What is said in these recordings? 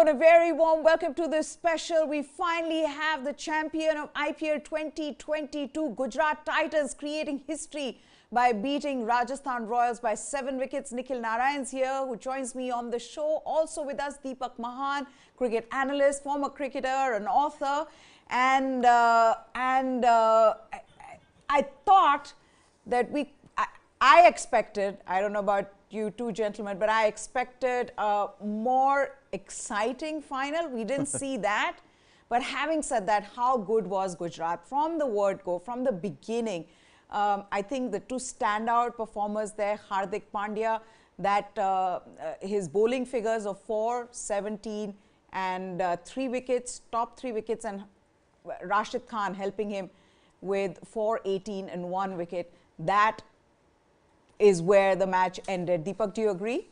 everyone, a very warm welcome to this special. We finally have the champion of IPL 2022, Gujarat Titans, creating history by beating Rajasthan Royals by 7 wickets. Nikhil Narayan's here, who joins me on the show. Also with us, Deepak Mahan, cricket analyst, former cricketer, an author. And I thought that I expected, I don't know about you two gentlemen, but I expected a more exciting final. We didn't see that. But having said that, how good was Gujarat? From the word go, from the beginning, I think the two standout performers there, Hardik Pandya, that his bowling figures of 4, 17 and 3 wickets, top 3 wickets, and Rashid Khan helping him with 4, 18 and 1 wicket. That is where the match ended. Deepak, do you agree?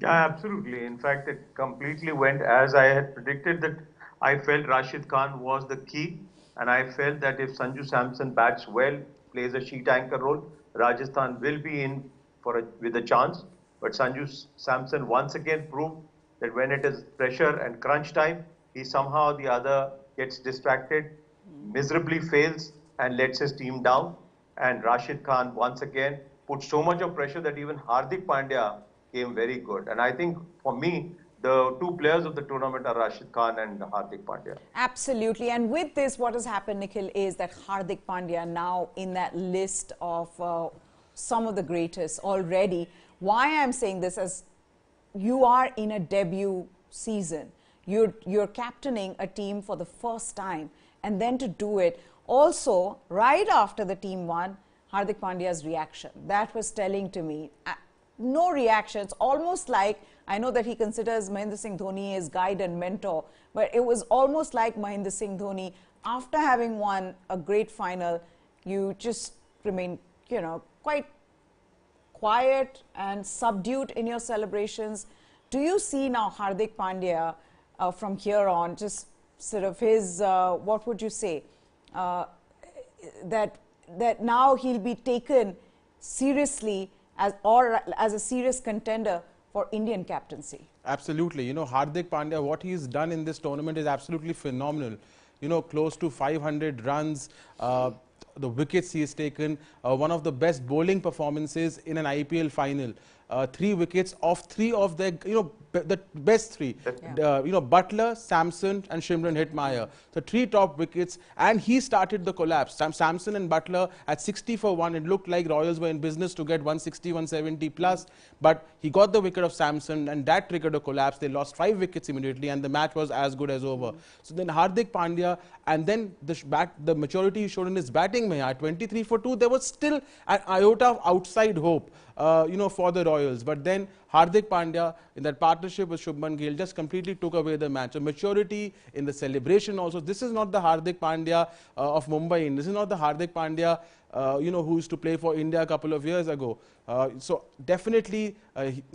Yeah, absolutely. In fact, it completely went as I had predicted. That I felt Rashid Khan was the key, and I felt that if Sanju Samson bats well, plays a sheet anchor role, Rajasthan will be in with a chance. But Sanju Samson once again proved that when it is pressure and crunch time, he somehow the other gets distracted, miserably fails, and lets his team down. And Rashid Khan once again put so much of pressure that even Hardik Pandya came very good. And I think for me, the two players of the tournament are Rashid Khan and Hardik Pandya. Absolutely. And with this, what has happened, Nikhil, is that Hardik Pandya now in that list of some of the greatest already. Why I'm saying this is you are in a debut season. You're captaining a team for the first time. And then to do it, also, right after the team won, Hardik Pandya's reaction, that was telling to me. No reactions, almost like, I know that he considers Mahendra Singh Dhoni his guide and mentor, but it was almost like Mahendra Singh Dhoni, after having won a great final, you just remain, quite quiet and subdued in your celebrations. Do you see now Hardik Pandya from here on, just sort of his, what would you say, that now he'll be taken seriously as a serious contender for Indian captaincy? Absolutely. Hardik Pandya, what he's done in this tournament is absolutely phenomenal. Close to 500 runs, the wickets he has taken, one of the best bowling performances in an IPL final. 3 wickets of 3 of their, the best 3. Yeah. Butler, Samson and Shimron Hetmeyer. So 3 top wickets, and he started the collapse. Samson and Butler at 60 for 1. It looked like Royals were in business to get 160, 170 plus. But he got the wicket of Samson, and that triggered a collapse. They lost 5 wickets immediately, and the match was as good as over. So then Hardik Pandya, and then the maturity he showed in his batting, at 23 for 2, there was still an iota of outside hope, for the Royals. But then Hardik Pandya, in that partnership with Shubman Gill, just completely took away the match. So maturity in the celebration also. This is not the Hardik Pandya of Mumbai. This is not the Hardik Pandya, who used to play for India a couple of years ago. So definitely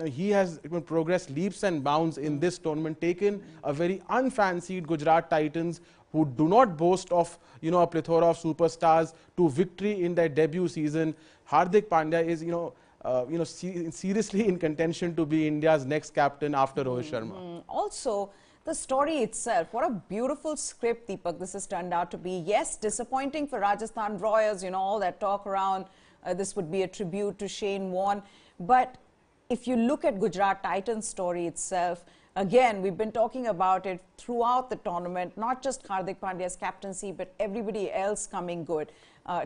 he has progressed leaps and bounds in this tournament, taken a very unfancied Gujarat Titans, who do not boast of, a plethora of superstars, to victory in their debut season. Hardik Pandya is, seriously in contention to be India's next captain after Rohit Sharma. Also, the story itself, what a beautiful script, Deepak, this has turned out to be. Yes, disappointing for Rajasthan Royals, all that talk around this would be a tribute to Shane Warne. But if you look at Gujarat Titans' story itself, again, we've been talking about it throughout the tournament, not just Hardik Pandya's captaincy, but everybody else coming good.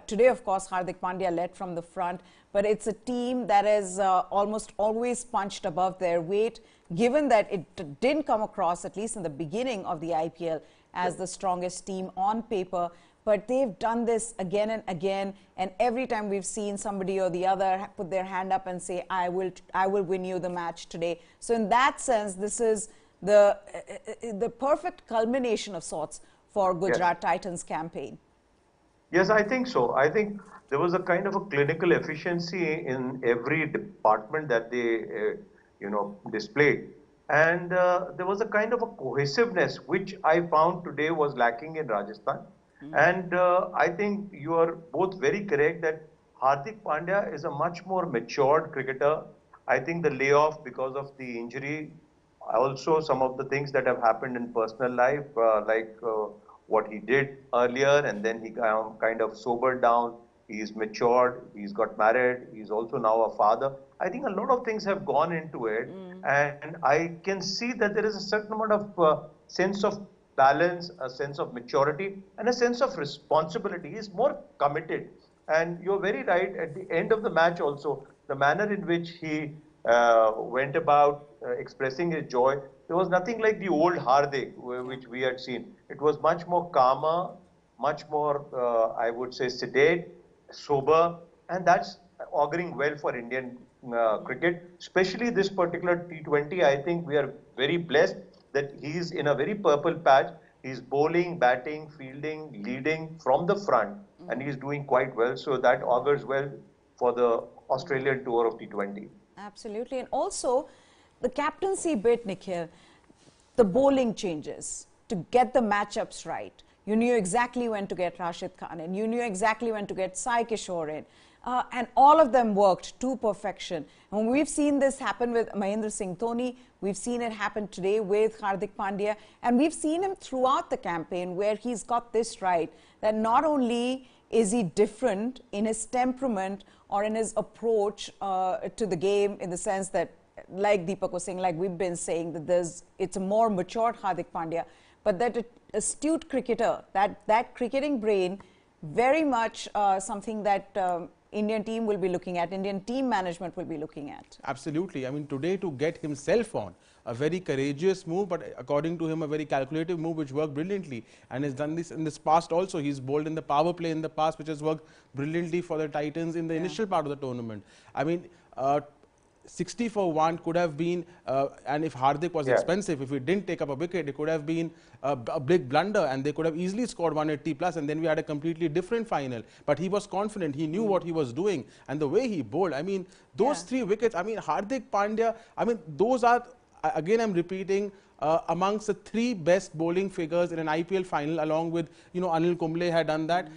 Today, of course, Hardik Pandya led from the front, but it's a team that is almost always punched above their weight, given that it didn't come across, at least in the beginning of the IPL, as the strongest team on paper. But they've done this again and again, and every time we've seen somebody or the other put their hand up and say, I will win you the match today. So in that sense, this is the perfect culmination of sorts for Gujarat Titans campaign. Yes, I think so. I think there was a kind of a clinical efficiency in every department that they, displayed. And there was a kind of a cohesiveness, which I found today was lacking in Rajasthan. And I think you are both very correct that Hardik Pandya is a much more matured cricketer. I think the layoff because of the injury also some of the things that have happened in personal life, what he did earlier, and then he kind of sobered down. He's matured, he's got married, he's also now a father. I think a lot of things have gone into it, and I can see that there is a certain amount of sense of balance, a sense of maturity, and a sense of responsibility. He's more committed. And you're very right, at the end of the match also, the manner in which he went about expressing his joy, there was nothing like the old Hardik, which we had seen. It was much more calmer, much more, I would say, sedate, sober, and that's auguring well for Indian cricket, especially this particular T20. I think we are very blessed that he's in a very purple patch. He's bowling, batting, fielding, leading from the front, and he's doing quite well. So that augurs well for the Australian tour of T20. Absolutely. And also, the captaincy bit, Nikhil, the bowling changes to get the matchups right. You knew exactly when to get Rashid Khan in. You knew exactly when to get Sai Kishore in. And all of them worked to perfection. And we've seen this happen with Mahendra Singh Dhoni. We've seen it happen today with Hardik Pandya. And we've seen him throughout the campaign where he's got this right, that not only is he different in his temperament or in his approach to the game, in the sense that, like Deepak was saying, like we've been saying, that it's a more matured Hardik Pandya, but that astute cricketer, that cricketing brain, very much something that Indian team will be looking at, Indian team management will be looking at. Absolutely. I mean, today to get himself on, a very courageous move, but according to him, a very calculative move which worked brilliantly, and has done this in this past also. He's bowled in the power play in the past, which has worked brilliantly for the Titans in the initial part of the tournament. I mean, 60 for 1 could have been, and if Hardik was expensive, if he didn't take up a wicket, it could have been a big blunder, and they could have easily scored 180 plus, and then we had a completely different final. But he was confident, he knew what he was doing, and the way he bowled, I mean, those 3 wickets, I mean, Hardik Pandya, I mean, those are, again I'm repeating, amongst the 3 best bowling figures in an IPL final, along with, you know, Anil Kumble had done that,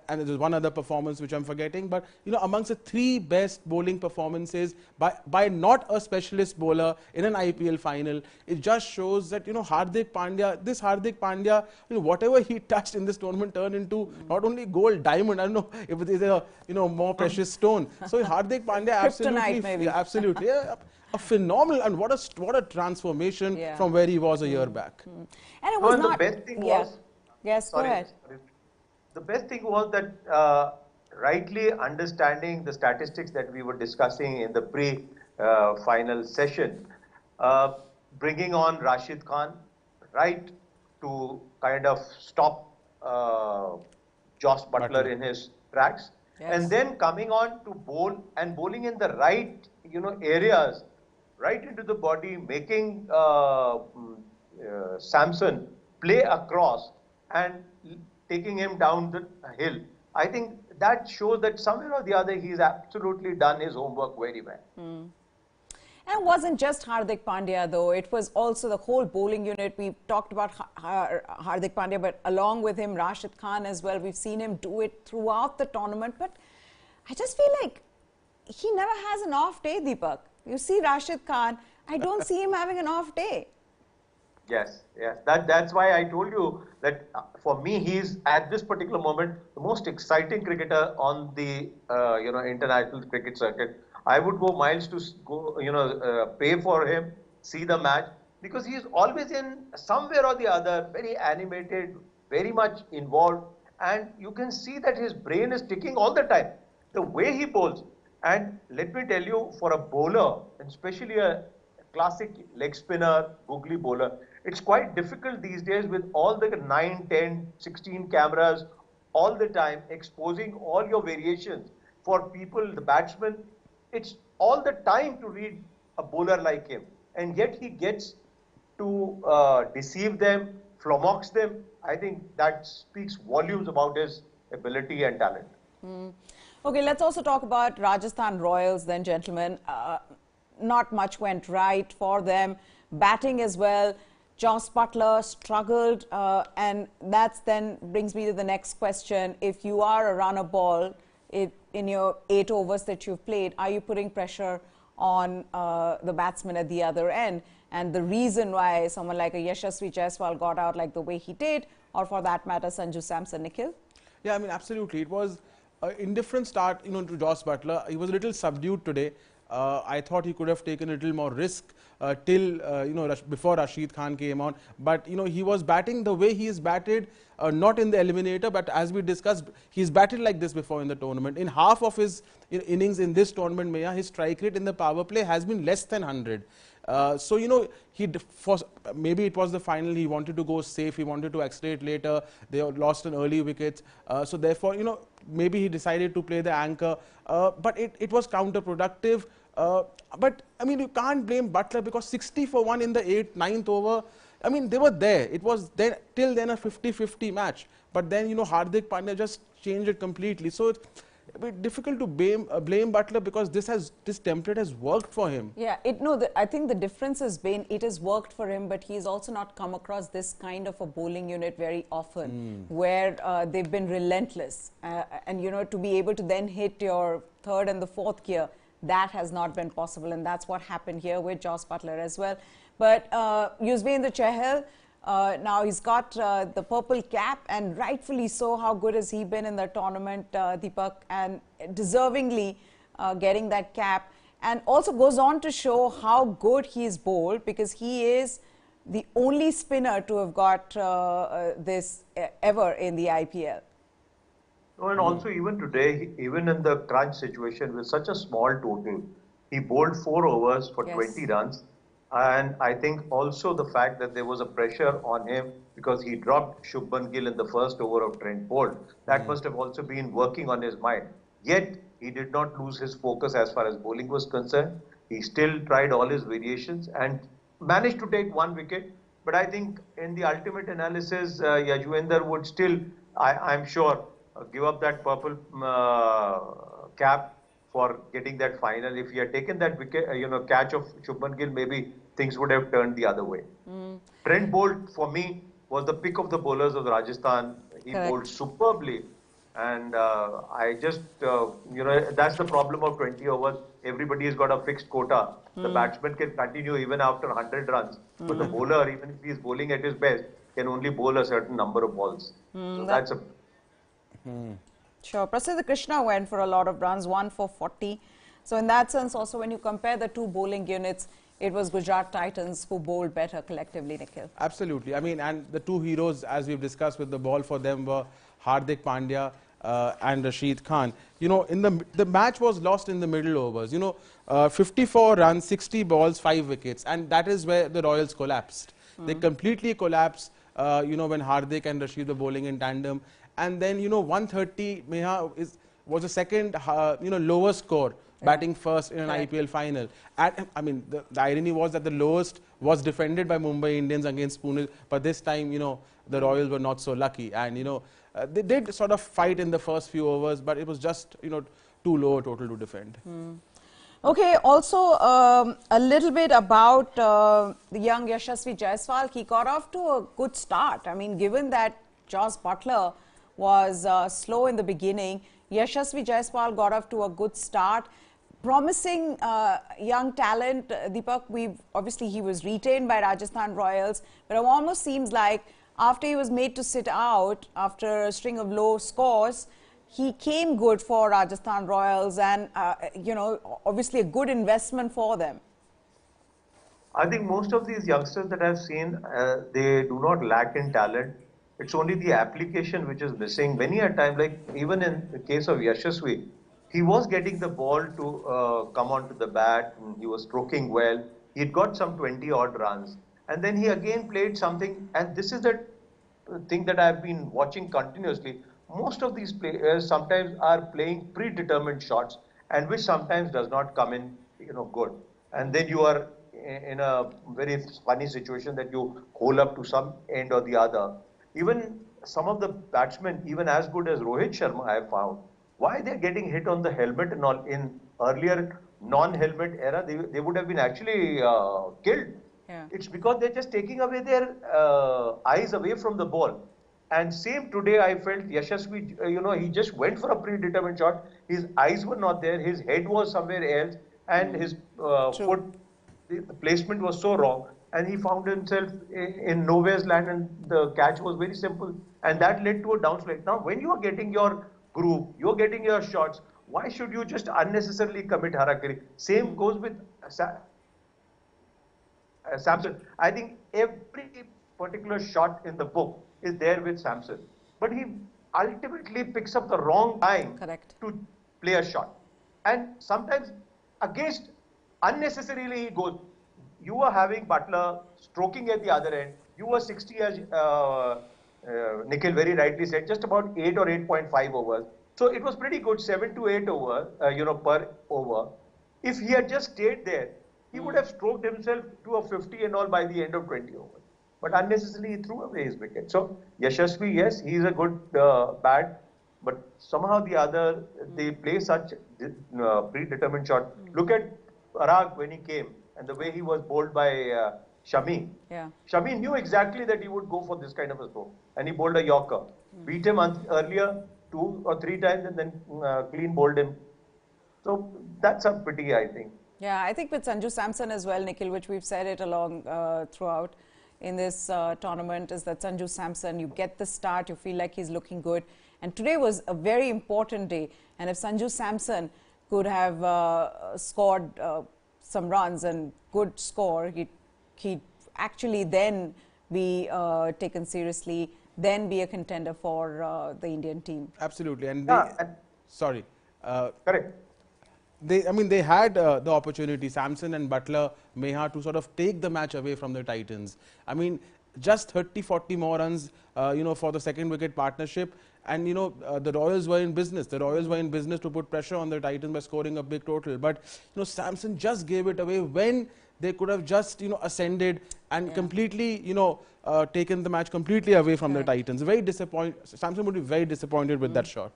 and there's one other performance which I'm forgetting, but, you know, amongst the 3 best bowling performances by not a specialist bowler in an IPL final, it just shows that, you know, Hardik Pandya, you know, whatever he touched in this tournament turned into not only gold, diamond, I don't know if it is a, you know, more precious stone. So Hardik Pandya absolutely, maybe. absolutely, a phenomenal, and what a transformation from where he was a year back. And it was not... The best thing was... Yes, go ahead. The best thing was that rightly understanding the statistics that we were discussing in the pre-final session, bringing on Rashid Khan, right, to kind of stop Joss Butler in his tracks, and then coming on to bowl and bowling in the right, you know, areas, right into the body, making Samson play across and taking him down the hill. I think that shows that somewhere or the other he's absolutely done his homework very well. And it wasn't just Hardik Pandya though, it was also the whole bowling unit. We've talked about Hardik Pandya, but along with him Rashid Khan as well. We've seen him do it throughout the tournament, but I just feel like he never has an off day, Deepak. You see Rashid Khan, I don't see him having an off day. Yes. That's why I told you that for me, he's at this particular moment the most exciting cricketer on the you know, international cricket circuit. I would go miles to go, you know, pay for him, see the match, because he's always in somewhere or the other, very animated, very much involved, and you can see that his brain is ticking all the time. The way he bowls. And let me tell you, for a bowler, and especially a classic leg spinner, googly bowler, it's quite difficult these days with all the 9, 10, 16 cameras all the time, exposing all your variations for people, the batsmen. It's all the time to read a bowler like him. And yet he gets to deceive them, flummox them. I think that speaks volumes about his ability and talent. Okay, let's also talk about Rajasthan Royals then, gentlemen. Not much went right for them. Batting as well. Joss Butler struggled, and that then brings me to the next question. If you are a runner ball in your 8 overs that you've played, are you putting pressure on the batsman at the other end? and the reason why someone like a Yashasvi Jaiswal got out like the way he did, or for that matter, Sanju Samson, Nikhil? Yeah, I mean, absolutely. It was an indifferent start, to Joss Butler. He was a little subdued today. I thought he could have taken a little more risk till, before Rashid Khan came on. But, he was batting the way he is batted, not in the eliminator, but as we discussed, he's batted like this before in the tournament. In half of his innings in this tournament, Maya, his strike rate in the power play has been less than 100. So, maybe it was the final, he wanted to go safe, he wanted to accelerate later, they lost an early wicket. So, therefore, maybe he decided to play the anchor, but it was counterproductive. But, I mean, you can't blame Butler because 60 for 1 in the 8th, 9th over, I mean, they were there. It was then, till then a 50-50 match. But then, Hardik Pandya just changed it completely. So, it's a bit difficult to blame Butler because this template has worked for him. Yeah, I think the difference has been it has worked for him, but he's also not come across this kind of a bowling unit very often where they've been relentless. And, to be able to then hit your third and the fourth gear, that has not been possible. And that's what happened here with Joss Butler as well. But Yuzvendra Chahal, now he's got the purple cap, and rightfully so. How good has he been in the tournament, Deepak, and deservingly getting that cap. And also goes on to show how good he's bowled, because he is the only spinner to have got this ever in the IPL. No, and also even today, even in the crunch situation with such a small total, he bowled 4 overs for 20 runs. And I think also the fact that there was a pressure on him because he dropped Shubman Gill in the first over of Trent Bolt, that must have also been working on his mind. Yet, he did not lose his focus as far as bowling was concerned. He still tried all his variations and managed to take 1 wicket. But I think in the ultimate analysis, Yajwender would still, I'm sure, give up that purple cap for getting that final. If he had taken that wicket, catch of Shubman Gill, maybe things would have turned the other way. Trent Bolt, for me, was the pick of the bowlers of Rajasthan. He bowled superbly. And I just, that's the problem of 20 overs. Everybody has got a fixed quota. The batsman can continue even after 100 runs. But the bowler, even if he is bowling at his best, can only bowl a certain number of balls. So that's a... Sure. Prasidh Krishna went for a lot of runs, 1 for 40. So in that sense, also when you compare the two bowling units, it was Gujarat Titans who bowled better collectively, Nikhil. Absolutely. I mean, and the two heroes, as we've discussed with the ball for them, were Hardik Pandya and Rashid Khan. The match was lost in the middle overs. 54 runs, 60 balls, 5 wickets. And that is where the Royals collapsed. They completely collapsed, when Hardik and Rashid were bowling in tandem. And then, 130 was the second, lowest score, batting first in an IPL final. I mean, the irony was that the lowest was defended by Mumbai Indians against Pune, but this time, the Royals were not so lucky. And, they did sort of fight in the first few overs, but it was just, too low a total to defend. Okay, also a little bit about the young Yashasvi Jaiswal. He got off to a good start. I mean, given that Joss Butler was slow in the beginning, Yashasvi Jaiswal got off to a good start. Promising young talent, Deepak. Obviously he was retained by Rajasthan Royals, but it almost seems like after he was made to sit out after a string of low scores, he came good for Rajasthan Royals, and obviously a good investment for them. I think most of these youngsters that I've seen, they do not lack in talent. It's only the application which is missing. Many a time, like even in the case of Yashasvi, he was getting the ball to come onto the bat. And he was stroking well. He had got some 20 odd runs. And then he again played something. And this is the thing that I've been watching continuously. Most of these players sometimes are playing predetermined shots, and which sometimes does not come in, good. And then you are in a very funny situation that you hold up to some end or the other. Even some of the batsmen, even as good as Rohit Sharma, I have found, why they're getting hit on the helmet and all. In earlier non-helmet era, they would have been actually killed. Yeah. It's because they're just taking away their eyes away from the ball. And same today, I felt Yashasvi, he just went for a predetermined shot. His eyes were not there. His head was somewhere else. And his foot, the placement was so wrong and he found himself in nowhere's land, and the catch was very simple, and that led to a downslide. Now, when you are getting your groove, you're getting your shots, why should you just unnecessarily commit harakiri? Same goes with Samson. I think every particular shot in the book is there with Samson, but he ultimately picks up the wrong time Correct. to play a shot, and sometimes against unnecessarily he goes. You were having Butler stroking at the other end. You were 60, as Nikhil very rightly said, just about 8 or 8.5 overs. So it was pretty good, 7 to 8 over, per over. If he had just stayed there, he would have stroked himself to a 50 and all by the end of 20 overs. But unnecessarily, he threw away his wicket. So Yashasvi, yes, he is a good bat, but somehow the other, they play such predetermined shot. Look at Parag when he came and the way he was bowled by Shami. Yeah. Shami knew exactly that he would go for this kind of a stroke, and he bowled a Yorker. Beat him earlier 2 or 3 times and then clean bowled him. So that's a pity, I think. Yeah, I think with Sanju Samson as well, Nikhil, which we've said it along throughout in this tournament, is that Sanju Samson, you get the start, you feel like he's looking good. And today was a very important day. And if Sanju Samson could have scored some runs and good score, he'd actually then be taken seriously, then be a contender for the Indian team. Absolutely. And Correct. They had the opportunity, Samson and Butler, Meha, to sort of take the match away from the Titans. I mean, just 30, 40 more runs, for the second wicket partnership. And, the Royals were in business. The Royals were in business to put pressure on the Titans by scoring a big total. But, Samson just gave it away when they could have just, ascended and completely, taken the match completely away from the Titans. Very disappointed. Samson would be very disappointed with that shot.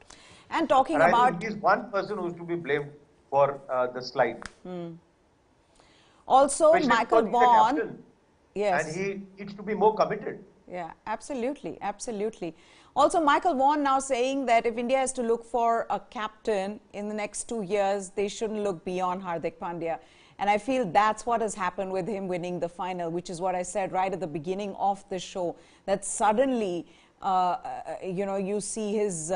And talking about... I think he's one person who's to be blamed for the slide. Also, Especially Michael Vaughan. Yes. And he needs to be more committed. Yeah, absolutely, absolutely. Also, Michael Vaughan now saying that if India has to look for a captain in the next 2 years, they shouldn't look beyond Hardik Pandya. And I feel that's what has happened with him winning the final, which is what I said right at the beginning of the show, that suddenly, you see his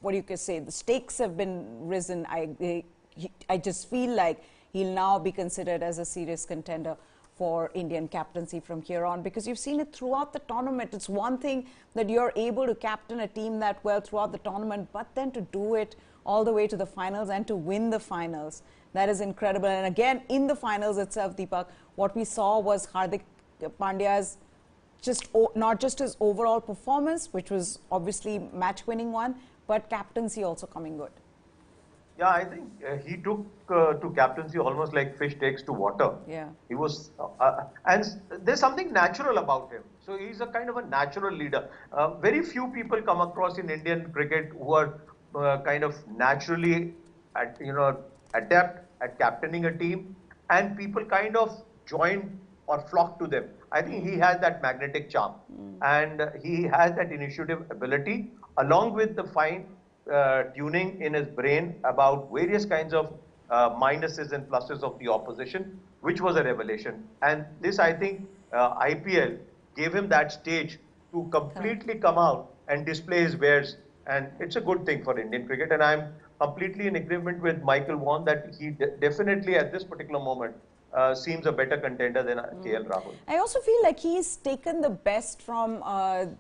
what you could say, the stakes have been risen. I just feel like he'll now be considered as a serious contender for Indian captaincy from here on, because you've seen it throughout the tournament. It's one thing that you're able to captain a team that well throughout the tournament, but then to do it all the way to the finals and to win the finals, that is incredible. And again, in the finals itself, Deepak, what we saw was Hardik Pandya's not just his overall performance, which was obviously match-winning one, but captaincy also coming good. Yeah, I think he took to captaincy almost like fish takes to water. Yeah. He was, and there's something natural about him. So he's a kind of a natural leader. Very few people come across in Indian cricket who are kind of naturally, adept at captaining a team, and people kind of join or flock to them. I think he has that magnetic charm, and he has that initiative ability, along with the fine tuning in his brain about various kinds of minuses and pluses of the opposition, which was a revelation. And this, I think, IPL gave him that stage to completely come out and display his wares. And it's a good thing for Indian cricket. And I'm completely in agreement with Michael Vaughan that he definitely at this particular moment seems a better contender than KL Rahul. I also feel like he's taken the best from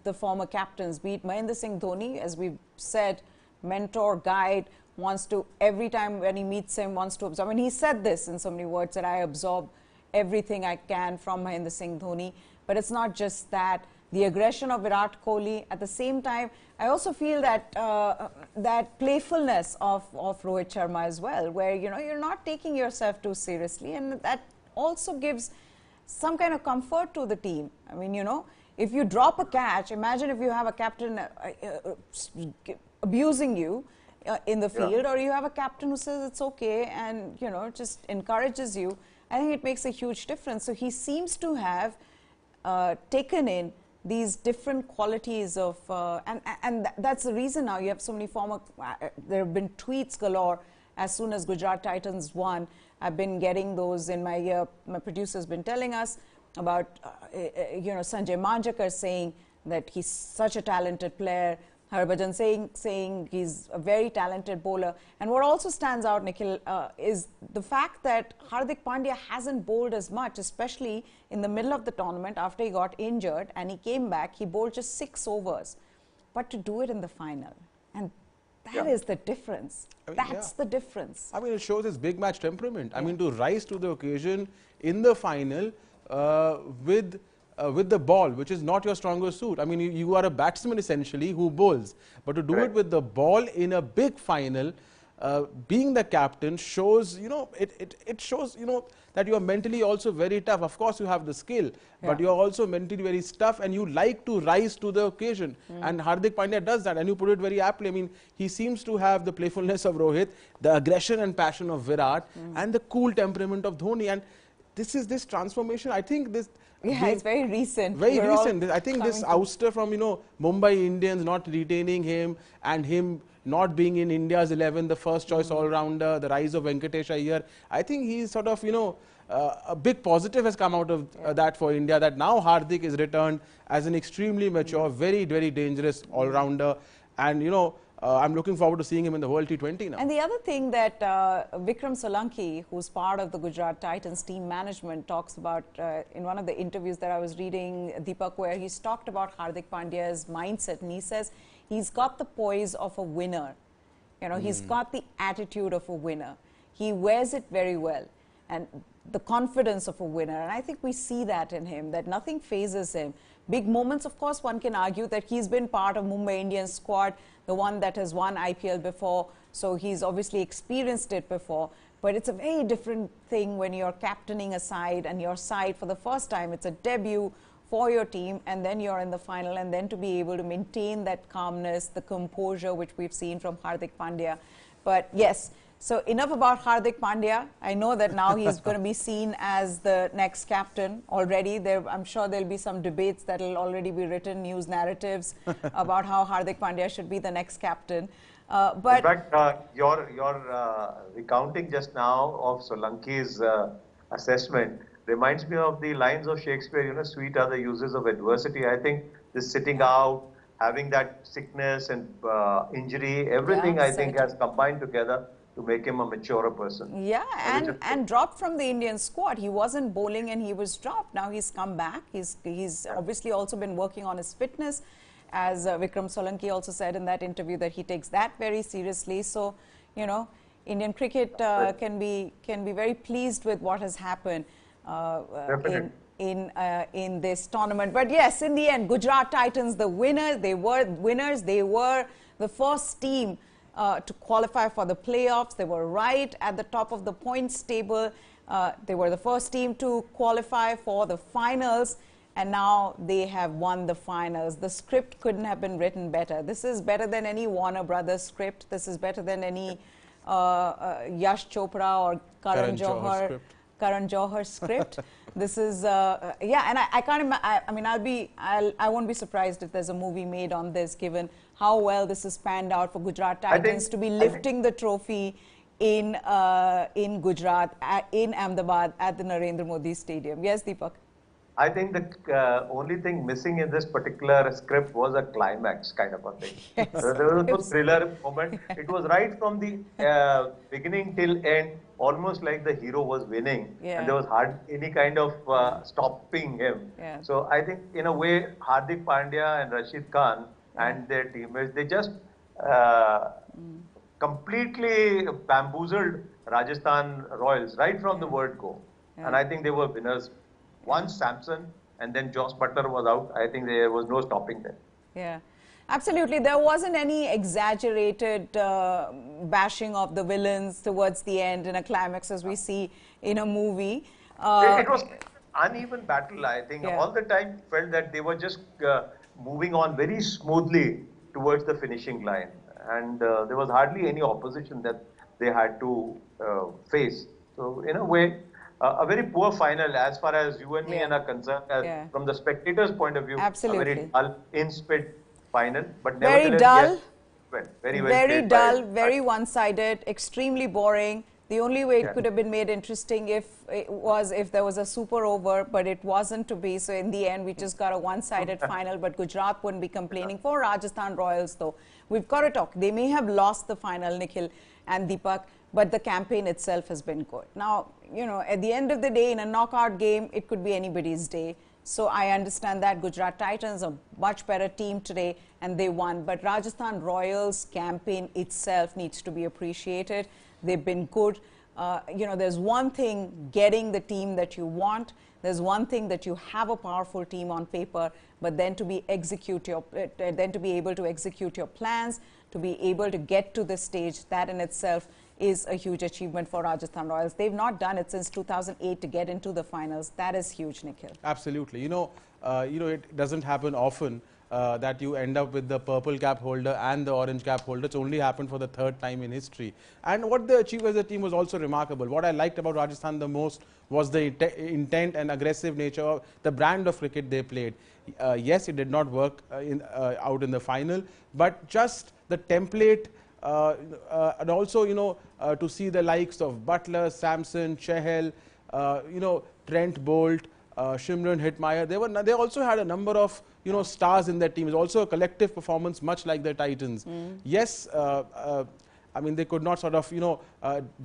the former captains, be it Mahendra Singh Dhoni, as we've said, mentor, guide, wants to, every time when he meets him, wants to absorb. I mean, he said this in so many words, that I absorb everything I can from Mahendra Singh Dhoni. But it's not just that. The aggression of Virat Kohli. At the same time, I also feel that that playfulness of Rohit Sharma as well, where, you're not taking yourself too seriously. And that also gives some kind of comfort to the team. I mean, if you drop a catch, imagine if you have a captain abusing you in the field, or you have a captain who says it's okay and, just encourages you. I think it makes a huge difference. So he seems to have taken in these different qualities of, and that's the reason now you have so many former, there have been tweets galore as soon as Gujarat Titans won. I've been getting those in my ear. My producer's been telling us about, Sanjay Manjakar saying that he's such a talented player. Harbhajan saying he's a very talented bowler. And what also stands out, Nikhil, is the fact that Hardik Pandya hasn't bowled as much, especially in the middle of the tournament after he got injured and he came back. He bowled just 6 overs. But to do it in the final, and that is the difference. That's the difference. I mean, it shows his big match temperament. I mean, to rise to the occasion in the final with the ball, which is not your strongest suit. I mean, you are a batsman essentially who bowls, but to do it with the ball in a big final, being the captain shows, it shows, that you are mentally also very tough. Of course, you have the skill, but you are also mentally very tough, and you like to rise to the occasion. And Hardik Pandya does that, and you put it very aptly. I mean, he seems to have the playfulness of Rohit, the aggression and passion of Virat, and the cool temperament of Dhoni. And this transformation, I think this. Yeah, it's very recent. Very recent. I think this ouster from, Mumbai Indians not retaining him and him not being in India's 11, the first choice all-rounder, the rise of Venkatesh Iyer. I think he's sort of, a big positive has come out of that for India, that now Hardik is returned as an extremely mature, very, very dangerous all-rounder. And, I'm looking forward to seeing him in the World T20 now. And the other thing that Vikram Solanki, who's part of the Gujarat Titans team management, talks about in one of the interviews that I was reading, Deepak, where he's talked about Hardik Pandya's mindset, and he says he's got the poise of a winner. He's got the attitude of a winner. He wears it very well, and the confidence of a winner. And I think we see that in him, that nothing phases him. Big moments, of course, one can argue that he's been part of Mumbai Indians squad, the one that has won IPL before, so he's obviously experienced it before. But it's a very different thing when you're captaining a side and your side for the first time. It's a debut for your team, and then you're in the final, and then to be able to maintain that calmness, the composure which we've seen from Hardik Pandya. But yes, so enough about Hardik Pandya. I know that now he's going to be seen as the next captain already. I'm sure there'll be some debates that will already be written, news narratives about how Hardik Pandya should be the next captain. But in fact, your recounting just now of Solanki's assessment reminds me of the lines of Shakespeare, sweet are the uses of adversity. I think this sitting out, having that sickness and injury, everything I think has combined together to make him a maturer person. Yeah, and dropped from the Indian squad. He wasn't bowling and he was dropped. Now he's come back. He's obviously also been working on his fitness, as Vikram Solanki also said in that interview that he takes that very seriously. So, Indian cricket can be very pleased with what has happened in this tournament. But yes, in the end, Gujarat Titans, the winners. They were winners. They were the first team to qualify for the playoffs. They were right at the top of the points table. They were the first team to qualify for the finals, and now they have won the finals. The script couldn't have been written better. This is better than any Warner Brothers script. This is better than any Yash Chopra or Karan Johar script. This is and I can't imagine. I won't be surprised if there's a movie made on this, given how well this has panned out for Gujarat Titans to be lifting the trophy in Gujarat, in Ahmedabad, at the Narendra Modi Stadium. Yes, Deepak? I think the only thing missing in this particular script was a climax kind of a thing. Yes. There was no thriller moment. It was right from the beginning till end, almost like the hero was winning, and there was hardly any kind of stopping him. Yeah. So I think in a way, Hardik Pandya and Rashid Khan and their teammates, they just completely bamboozled Rajasthan Royals right from the word go. And I think they were winners. Once Samson and then Joss Butler was out, I think there was no stopping them. Yeah, absolutely. There wasn't any exaggerated bashing of the villains towards the end in a climax as we see in a movie. It was uneven battle, I think. All the time felt that they were just moving on very smoothly towards the finishing line. And there was hardly any opposition that they had to face. So in a way, a very poor final as far as you and me are concerned, from the spectators' point of view. Absolutely. A very dull, in-spit final. But very nevertheless, dull, well. Very well Very played dull, by very one-sided, extremely boring. The only way it yeah. could have been made interesting if there was a super over, but it wasn't to be. So in the end, we just got a one-sided final. But Gujarat wouldn't be complaining. For Rajasthan Royals, though, we've got to talk. They may have lost the final, Nikhil and Deepak, but the campaign itself has been good. Now, you know, at the end of the day, in a knockout game, it could be anybody's day. So I understand that Gujarat Titans are a much better team today and they won. But Rajasthan Royals campaign itself needs to be appreciated. They've been good. You know, there's one thing getting the team that you want. There's one thing that you have a powerful team on paper, but then to be able to execute your plans, to be able to get to this stage, that in itself is a huge achievement for Rajasthan Royals. They've not done it since 2008 to get into the finals. That is huge, Nikhil. Absolutely. You know, it doesn't happen often that you end up with the purple cap holder and the orange cap holder. It's only happened for the third time in history. And what they achieved as a team was also remarkable. What I liked about Rajasthan the most was the intent and aggressive nature of the brand of cricket they played. Yes, it did not work out in the final, but just the template and also, you know, to see the likes of Butler, Samson, Chahal, you know, Trent Bolt, Shimron Hetmeyer. They also had a number of, you know, stars in their team. It's also a collective performance, much like the Titans. Yes, I mean, they could not sort of, you know,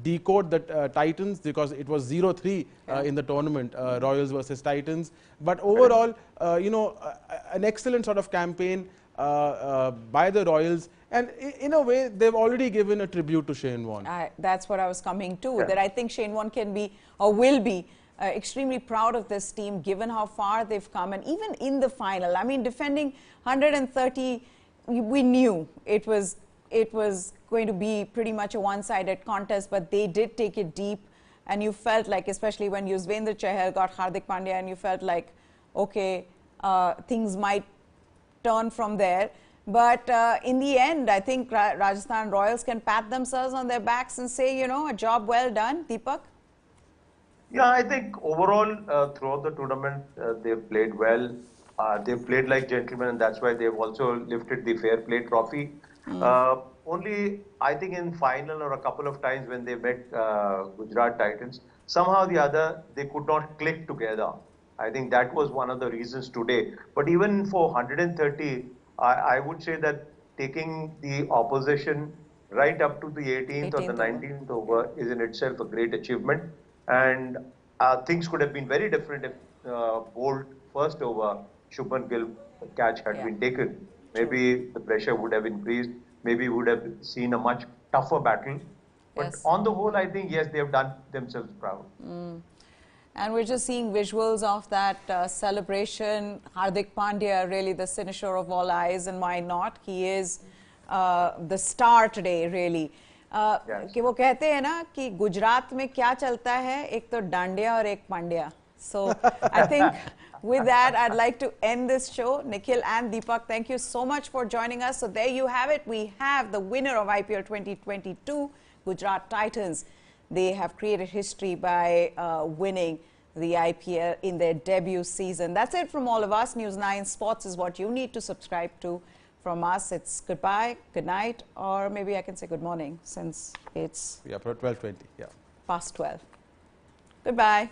decode the Titans because it was 0-3 in the tournament, Royals versus Titans. But overall, you know, an excellent sort of campaign by the Royals. And in a way, they've already given a tribute to Shane Warne. That's what I was coming to, that I think Shane Warne can be or will be extremely proud of this team given how far they've come. And even in the final, I mean, defending 130, we knew it was going to be pretty much a one-sided contest, but they did take it deep. And you felt like, especially when Yuzvendra Chahal got Hardik Pandya, and you felt like, okay, things might turn from there. But in the end, I think Rajasthan Royals can pat themselves on their backs and say, you know, a job well done. Deepak? Yeah, I think overall throughout the tournament they've played well. They've played like gentlemen, and that's why they've also lifted the Fair Play Trophy. Only, I think in final or a couple of times when they met Gujarat Titans, somehow or the other they could not click together. I think that was one of the reasons today. But even for 130, I would say that taking the opposition right up to the 18th or the 19th over is in itself a great achievement. And things could have been very different if Bolt first over Shubman Gill catch had been taken. Maybe the pressure would have increased. Maybe we would have seen a much tougher battle. But on the whole, I think, yes, they have done themselves proud. And we're just seeing visuals of that celebration. Hardik Pandya, really the cynosure of all eyes, and why not? He is the star today, really. कि वो कहते हैं ना कि गुजरात में क्या चलता है, एक तो डांडिया और एक Pandya. So I think with that, I'd like to end this show. Nikhil and Deepak, thank you so much for joining us. So there you have it. We have the winner of IPL 2022, Gujarat Titans. They have created history by winning the IPL in their debut season. That's it from all of us. News9 Sports is what you need to subscribe to. From us, it's goodbye, good night, or maybe I can say good morning since it's 12:20. past 12. Goodbye.